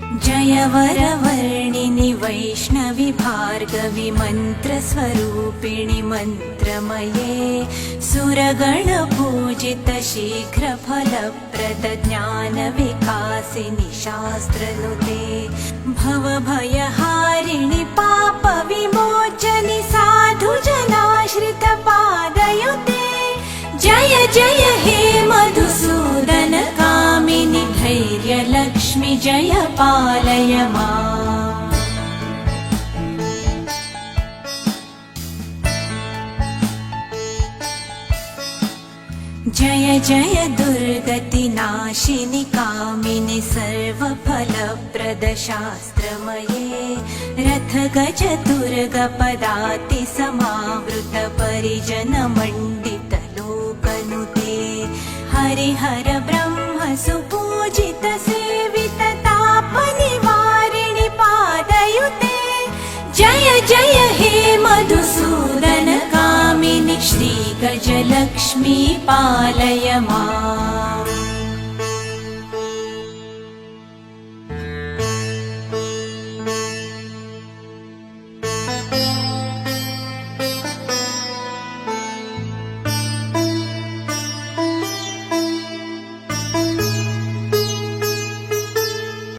जय वरवर्णिनि वैष्णवि भार्गवि मन्त्रस्वरूपिणि मन्त्रमये सुरगणपूजित शीघ्रफलप्रद ज्ञानविकासिनि शास्त्रनुते भवभयहारिणि पापविमोचनि साधुजनाश्रितपादयुते जय जय हे मधुसूदन कामिनि धैर्यलक्ष्मि जय पालय माम्। जय जय दुर्गतिनाशिनि कामिनि सर्वफलप्रद शास्त्रमये रथ गज दुर्ग पदाति समावृत परिजन मण्डित लोकनुते हरिहर ब्रह्म सुपूजित सेवित ताप निवारिणि पादयुते जय जय हे मधुसूदन कामिनि श्री गजलक्ष्मी पालय माम्।